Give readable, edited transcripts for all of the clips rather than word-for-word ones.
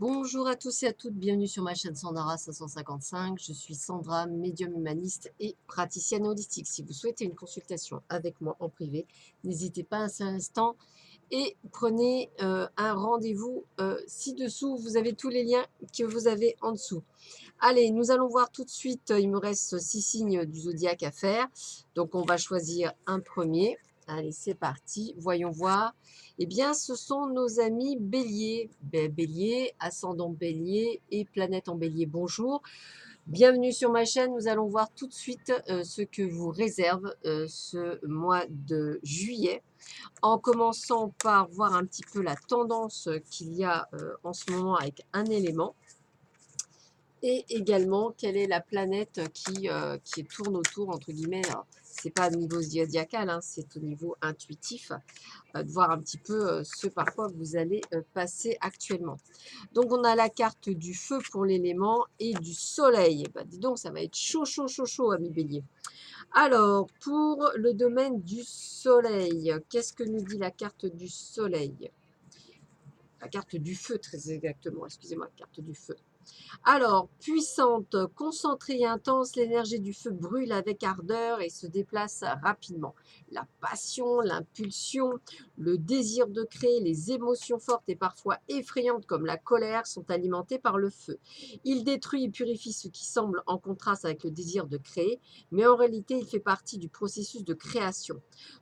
Bonjour à tous et à toutes, bienvenue sur ma chaîne Sandara 555. Je suis Sandra, médium humaniste et praticienne holistique. Si vous souhaitez une consultation avec moi en privé, n'hésitez pas un seul instant et prenez un rendez-vous ci-dessous. Vous avez tous les liens que vous avez en dessous. Allez, nous allons voir tout de suite. Il me reste 6 signes du zodiaque à faire. Donc, on va choisir un premier. Allez, c'est parti. Voyons voir. Eh bien, ce sont nos amis Bélier. Bélier, ascendant Bélier et planète en Bélier. Bonjour. Bienvenue sur ma chaîne. Nous allons voir tout de suite ce que vous réserve ce mois de juillet. En commençant par voir un petit peu la tendance qu'il y a en ce moment avec un élément. Et également, quelle est la planète qui tourne autour, entre guillemets, c'est pas au niveau zodiacal, hein, c'est au niveau intuitif, de voir un petit peu ce par quoi vous allez passer actuellement. Donc, on a la carte du feu pour l'élément et du soleil. Bah, dis donc, ça va être chaud, chaud, chaud, chaud, ami Bélier. Alors, pour le domaine du soleil, qu'est-ce que nous dit la carte du soleil? La carte du feu, très exactement, excusez-moi, carte du feu. Alors, puissante, concentrée et intense, l'énergie du feu brûle avec ardeur et se déplace rapidement. La passion, l'impulsion, le désir de créer, les émotions fortes et parfois effrayantes comme la colère sont alimentées par le feu. Il détruit et purifie ce qui semble en contraste avec le désir de créer, mais en réalité, il fait partie du processus de création.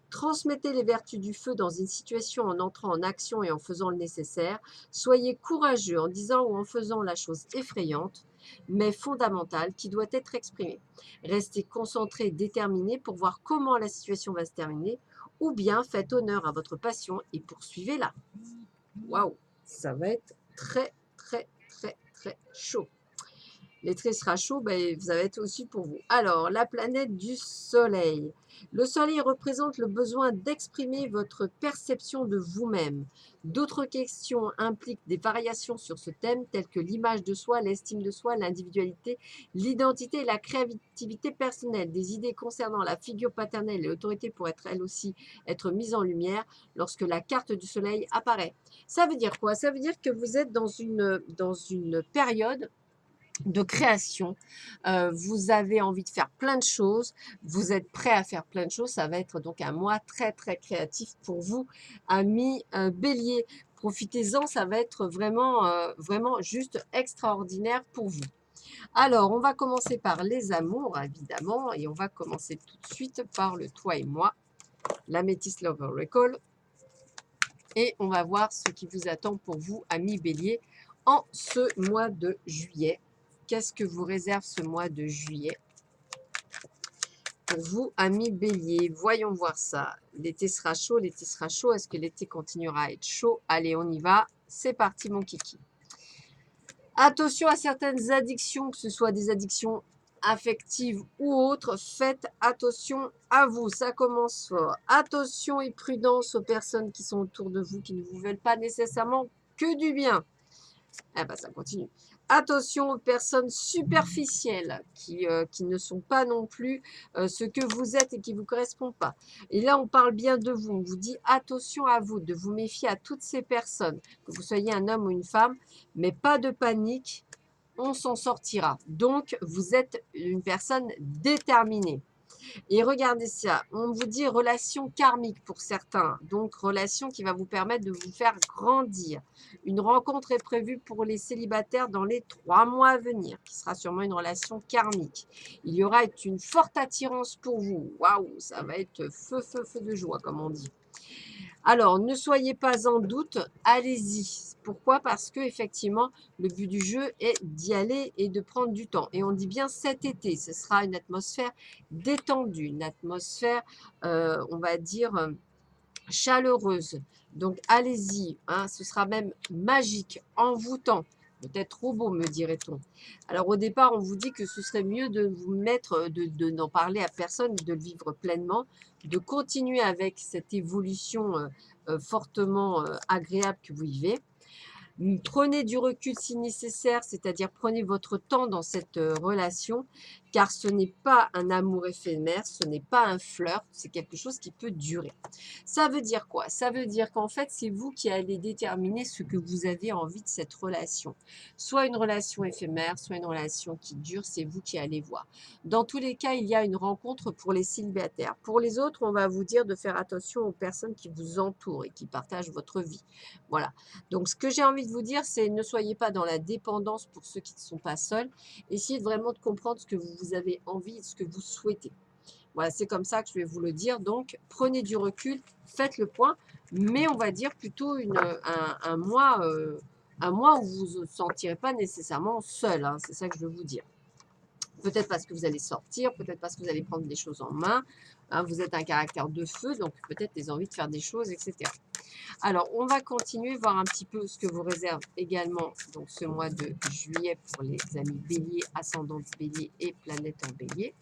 Transmettez les vertus du feu dans une situation en entrant en action et en faisant le nécessaire. Soyez courageux en disant ou en faisant la chose effrayante, mais fondamentale, qui doit être exprimée. Restez concentré et déterminé pour voir comment la situation va se terminer, ou bien faites honneur à votre passion et poursuivez-la. Waouh, ça va être très, très, très, très chaud. L'été sera chaud, ben, ça va être aussi pour vous. Alors, la planète du Soleil. Le Soleil représente le besoin d'exprimer votre perception de vous-même. D'autres questions impliquent des variations sur ce thème, telles que l'image de soi, l'estime de soi, l'individualité, l'identité et la créativité personnelle. Des idées concernant la figure paternelle et l'autorité pourraient elles aussi être mises en lumière lorsque la carte du Soleil apparaît. Ça veut dire quoi? Ça veut dire que vous êtes dans une période de création. Vous avez envie de faire plein de choses, vous êtes prêt à faire plein de choses. Ça va être donc un mois très, très créatif pour vous, amis Bélier. Profitez-en, ça va être vraiment, vraiment juste extraordinaire pour vous. Alors, on va commencer par les amours, évidemment, et on va commencer tout de suite par le toi et moi, la Métis Lover Recall. Et on va voir ce qui vous attend pour vous, amis Bélier, en ce mois de juillet. Qu'est-ce que vous réserve ce mois de juillet pour vous, amis Bélier? Voyons voir ça. L'été sera chaud, l'été sera chaud. Est-ce que l'été continuera à être chaud? Allez, on y va. C'est parti, mon kiki. Attention à certaines addictions, que ce soit des addictions affectives ou autres. Faites attention à vous. Ça commence fort. Attention et prudence aux personnes qui sont autour de vous, qui ne vous veulent pas nécessairement que du bien. Ah bah ça continue. Attention aux personnes superficielles qui ne sont pas non plus ce que vous êtes et qui ne vous correspondent pas. Et là, on parle bien de vous. On vous dit attention à vous, de vous méfier à toutes ces personnes, que vous soyez un homme ou une femme, mais pas de panique, on s'en sortira. Donc, vous êtes une personne déterminée. Et regardez ça, on vous dit relation karmique pour certains, donc relation qui va vous permettre de vous faire grandir. Une rencontre est prévue pour les célibataires dans les 3 mois à venir, qui sera sûrement une relation karmique. Il y aura une forte attirance pour vous. Waouh, ça va être feu, feu, feu de joie, comme on dit. Alors, ne soyez pas en doute, allez-y. Pourquoi? Parce que effectivement, le but du jeu est d'y aller et de prendre du temps. Et on dit bien cet été, ce sera une atmosphère détendue, une atmosphère, on va dire, chaleureuse. Donc, allez-y, hein, ce sera même magique, envoûtant. Peut-être trop beau, me dirait-on. Alors, au départ, on vous dit que ce serait mieux de vous mettre, de n'en parler à personne, de le vivre pleinement, de continuer avec cette évolution fortement agréable que vous vivez. Prenez du recul si nécessaire, c'est-à-dire prenez votre temps dans cette relation, car ce n'est pas un amour éphémère, ce n'est pas un flirt, c'est quelque chose qui peut durer. Ça veut dire quoi? Ça veut dire qu'en fait, c'est vous qui allez déterminer ce que vous avez envie de cette relation. Soit une relation éphémère, soit une relation qui dure, c'est vous qui allez voir. Dans tous les cas, il y a une rencontre pour les célibataires. Pour les autres, on va vous dire de faire attention aux personnes qui vous entourent et qui partagent votre vie. Voilà. Donc, ce que j'ai envie de vous dire, c'est ne soyez pas dans la dépendance pour ceux qui ne sont pas seuls. Essayez vraiment de comprendre ce que vous avez envie, ce que vous souhaitez. Voilà, c'est comme ça que je vais vous le dire. Donc, prenez du recul, faites le point, mais on va dire plutôt un mois où vous ne vous sentirez pas nécessairement seul. Hein, c'est ça que je veux vous dire. Peut-être parce que vous allez sortir, peut-être parce que vous allez prendre des choses en main. Hein, vous êtes un caractère de feu, donc peut-être des envies de faire des choses, etc. Alors, on va continuer, voir un petit peu ce que vous réserve également donc, ce mois de juillet pour les amis bélier, ascendant bélier et planète en bélier.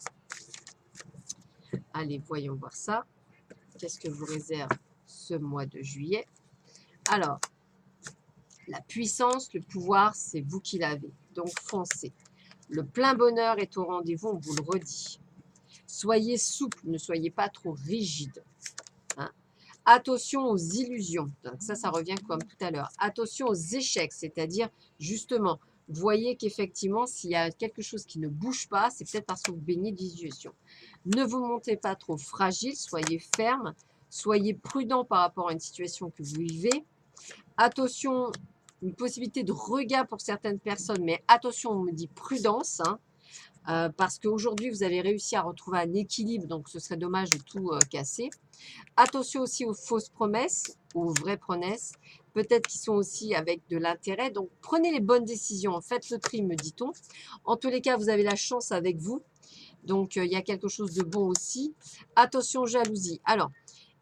Allez, voyons voir ça. Qu'est-ce que vous réserve ce mois de juillet? Alors, la puissance, le pouvoir, c'est vous qui l'avez. Donc, foncez. Le plein bonheur est au rendez-vous, on vous le redit. Soyez souple, ne soyez pas trop rigide. Hein. Attention aux illusions. Donc ça revient comme tout à l'heure. Attention aux échecs, c'est-à-dire, justement, voyez qu'effectivement, s'il y a quelque chose qui ne bouge pas, c'est peut-être parce que vous baignez d'illusions. Ne vous montez pas trop fragile, soyez ferme, soyez prudent par rapport à une situation que vous vivez. Attention, une possibilité de regain pour certaines personnes, mais attention, on me dit prudence, hein, parce qu'aujourd'hui, vous avez réussi à retrouver un équilibre, donc ce serait dommage de tout casser. Attention aussi aux fausses promesses, aux vraies promesses, peut-être qu'ils sont aussi avec de l'intérêt. Donc, prenez les bonnes décisions, faites le tri, me dit-on. En tous les cas, vous avez la chance avec vous. Donc, il y a quelque chose de bon aussi. Attention, jalousie. Alors,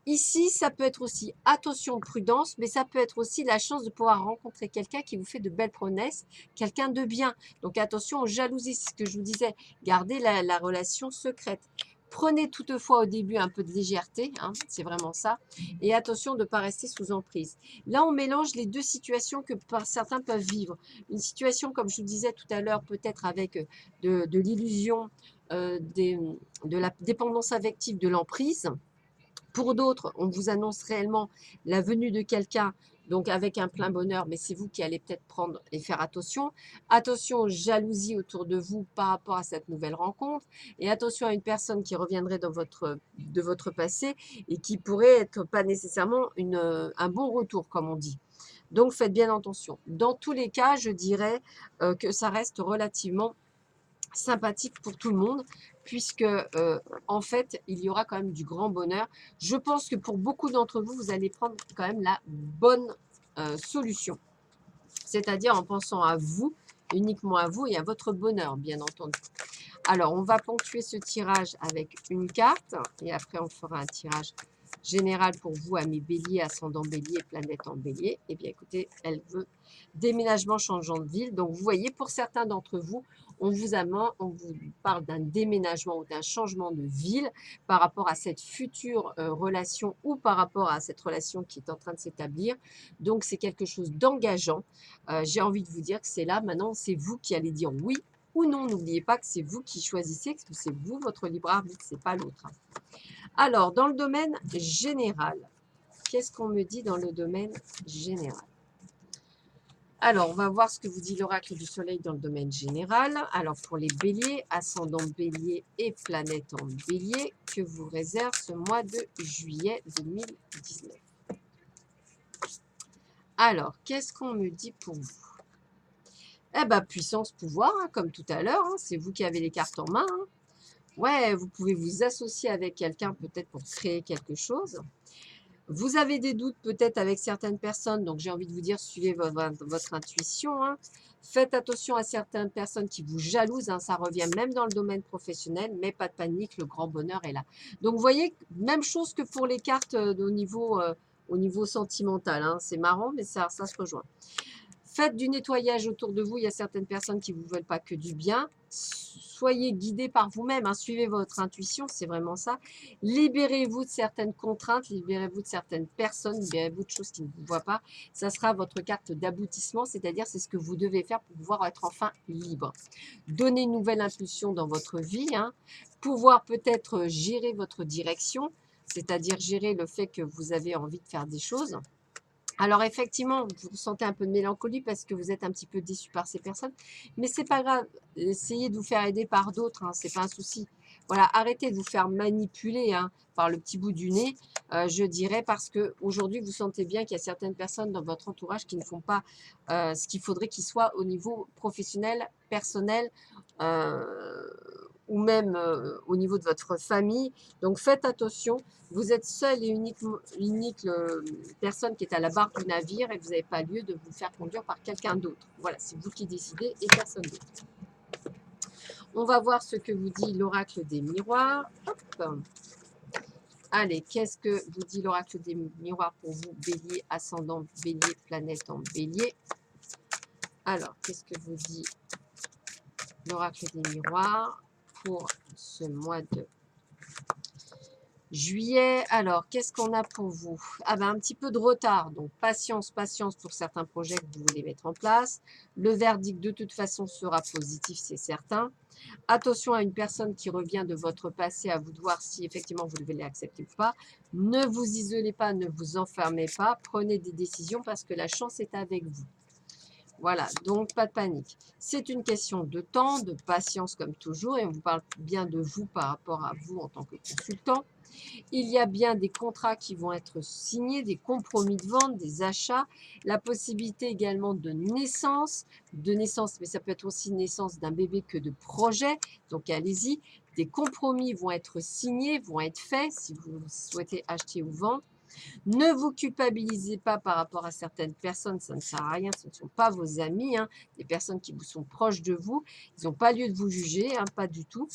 ici, ça peut être aussi attention, prudence, mais ça peut être aussi la chance de pouvoir rencontrer quelqu'un qui vous fait de belles promesses, quelqu'un de bien. Donc, attention aux jalousies, c'est ce que je vous disais. Gardez la relation secrète. Prenez toutefois au début un peu de légèreté, hein, c'est vraiment ça. Et attention de ne pas rester sous emprise. Là, on mélange les deux situations que certains peuvent vivre. Une situation, comme je vous disais tout à l'heure, peut-être avec de l'illusion, de la dépendance affective, de l'emprise. Pour d'autres, on vous annonce réellement la venue de quelqu'un, donc avec un plein bonheur, mais c'est vous qui allez peut-être prendre et faire attention. Attention aux jalousies autour de vous par rapport à cette nouvelle rencontre. Et attention à une personne qui reviendrait de votre passé et qui pourrait être pas nécessairement un bon retour, comme on dit. Donc faites bien attention. Dans tous les cas, je dirais que ça reste relativement sympathique pour tout le monde, puisque en fait, il y aura quand même du grand bonheur. Je pense que pour beaucoup d'entre vous, vous allez prendre quand même la bonne solution, c'est-à-dire en pensant à vous, uniquement à vous et à votre bonheur, bien entendu. Alors, on va ponctuer ce tirage avec une carte, et après on fera un tirage général pour vous, amis bélier, ascendant bélier, planète en bélier. Eh bien, écoutez, elle veut déménagement, changeant de ville. Donc, vous voyez, pour certains d'entre vous, on vous parle d'un déménagement ou d'un changement de ville par rapport à cette future relation ou par rapport à cette relation qui est en train de s'établir. Donc, c'est quelque chose d'engageant. J'ai envie de vous dire que c'est là, maintenant, c'est vous qui allez dire oui ou non. N'oubliez pas que c'est vous qui choisissez, que c'est vous, votre libre arbitre, c'est pas l'autre. Alors, dans le domaine général, qu'est-ce qu'on me dit dans le domaine général? Alors, on va voir ce que vous dit l'oracle du soleil dans le domaine général. Alors, pour les béliers, ascendant bélier et planète en bélier, que vous réserve ce mois de juillet 2019. Alors, qu'est-ce qu'on me dit pour vous? Eh bien, puissance, pouvoir, hein, comme tout à l'heure, hein, c'est vous qui avez les cartes en main. Hein. Ouais, vous pouvez vous associer avec quelqu'un peut-être pour créer quelque chose. Vous avez des doutes peut-être avec certaines personnes, donc j'ai envie de vous dire, suivez votre intuition. Hein. Faites attention à certaines personnes qui vous jalousent, hein, ça revient même dans le domaine professionnel, mais pas de panique, le grand bonheur est là. Donc vous voyez, même chose que pour les cartes au niveau sentimental, hein. C'est marrant, mais ça se rejoint. Faites du nettoyage autour de vous. Il y a certaines personnes qui ne vous veulent pas que du bien. Soyez guidés par vous-même, hein. Suivez votre intuition, c'est vraiment ça. Libérez-vous de certaines contraintes, libérez-vous de certaines personnes, libérez-vous de choses qui ne vous voient pas. Ça sera votre carte d'aboutissement, c'est-à-dire c'est ce que vous devez faire pour pouvoir être enfin libre. Donner une nouvelle impulsion dans votre vie, hein. Pouvoir peut-être gérer votre direction, c'est-à-dire gérer le fait que vous avez envie de faire des choses. Alors effectivement, vous ressentez un peu de mélancolie parce que vous êtes un petit peu déçu par ces personnes, mais c'est pas grave. Essayez de vous faire aider par d'autres, hein, c'est pas un souci. Voilà, arrêtez de vous faire manipuler, hein, par le petit bout du nez, je dirais, parce que aujourd'hui vous sentez bien qu'il y a certaines personnes dans votre entourage qui ne font pas ce qu'il faudrait qu'ils soient au niveau professionnel, personnel, euh, ou même au niveau de votre famille. Donc faites attention. Vous êtes seul et unique personne qui est à la barre du navire et vous n'avez pas lieu de vous faire conduire par quelqu'un d'autre. Voilà, c'est vous qui décidez et personne d'autre. On va voir ce que vous dit l'oracle des miroirs. Hop. Allez, qu'est-ce que vous dit l'oracle des miroirs pour vous, Bélier, ascendant Bélier, planète en Bélier? Alors, qu'est-ce que vous dit l'oracle des miroirs pour ce mois de juillet? Alors, qu'est-ce qu'on a pour vous? Ah ben, un petit peu de retard. Donc, patience, patience pour certains projets que vous voulez mettre en place. Le verdict, de toute façon, sera positif, c'est certain. Attention à une personne qui revient de votre passé, à vous de voir si effectivement vous devez l'accepter ou pas. Ne vous isolez pas, ne vous enfermez pas. Prenez des décisions parce que la chance est avec vous. Voilà, donc pas de panique. C'est une question de temps, de patience comme toujours, et on vous parle bien de vous par rapport à vous en tant que consultant. Il y a bien des contrats qui vont être signés, des compromis de vente, des achats, la possibilité également de naissance, mais ça peut être aussi naissance d'un bébé que de projet, donc allez-y. Des compromis vont être signés, vont être faits si vous souhaitez acheter ou vendre. Ne vous culpabilisez pas par rapport à certaines personnes, ça ne sert à rien, ce ne sont pas vos amis, hein, des personnes qui vous sont proches de vous, ils n'ont pas lieu de vous juger, hein, pas du tout.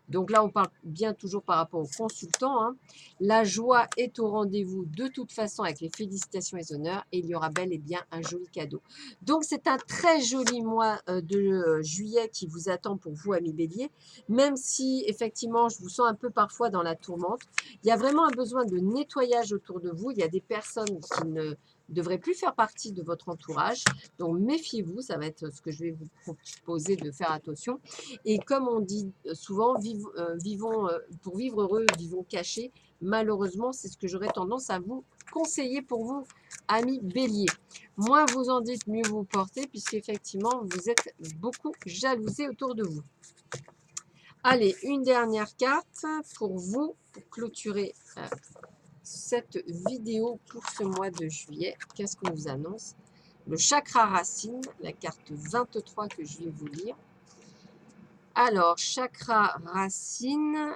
Donc là, on parle bien toujours par rapport aux consultants, hein. La joie est au rendez-vous de toute façon avec les félicitations et les honneurs et il y aura bel et bien un joli cadeau. Donc c'est un très joli mois de juillet qui vous attend pour vous, amis Bélier, même si effectivement je vous sens un peu parfois dans la tourmente. Il y a vraiment un besoin de nettoyage autour de vous. Il y a des personnes qui ne devraient plus faire partie de votre entourage. Donc, méfiez-vous. Ça va être ce que je vais vous proposer de faire attention. Et comme on dit souvent, vivons, pour vivre heureux, vivons cachés. Malheureusement, c'est ce que j'aurais tendance à vous conseiller pour vous, amis Bélier. Moins vous en dites, mieux vous portez, puisqu'effectivement, vous êtes beaucoup jalousés autour de vous. Allez, une dernière carte pour vous, pour clôturer cette vidéo pour ce mois de juillet. Qu'est-ce qu'on vous annonce? Le chakra racine, la carte 23 que je vais vous lire. Alors, chakra racine,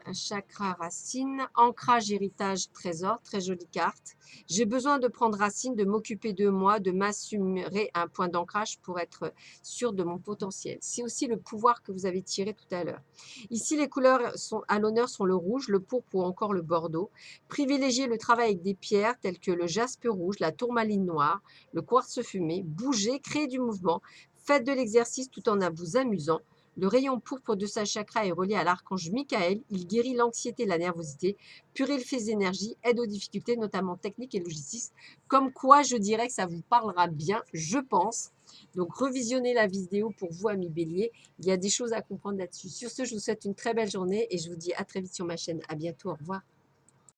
ancrage, héritage, trésor, très jolie carte. J'ai besoin de prendre racine, de m'occuper de moi, de m'assurer un point d'ancrage pour être sûr de mon potentiel. C'est aussi le pouvoir que vous avez tiré tout à l'heure. Ici, les couleurs à l'honneur sont le rouge, le pourpre ou encore le bordeaux. Privilégiez le travail avec des pierres telles que le jaspe rouge, la tourmaline noire, le quartz fumé. Bougez, créez du mouvement. Faites de l'exercice tout en vous amusant. Le rayon pourpre de sa chakra est relié à l'archange Michael. Il guérit l'anxiété et la nervosité, purifie les énergies, aide aux difficultés, notamment techniques et logistiques. Comme quoi, je dirais que ça vous parlera bien, je pense. Donc, revisionnez la vidéo pour vous, amis Bélier. Il y a des choses à comprendre là-dessus. Sur ce, je vous souhaite une très belle journée et je vous dis à très vite sur ma chaîne. À bientôt. Au revoir.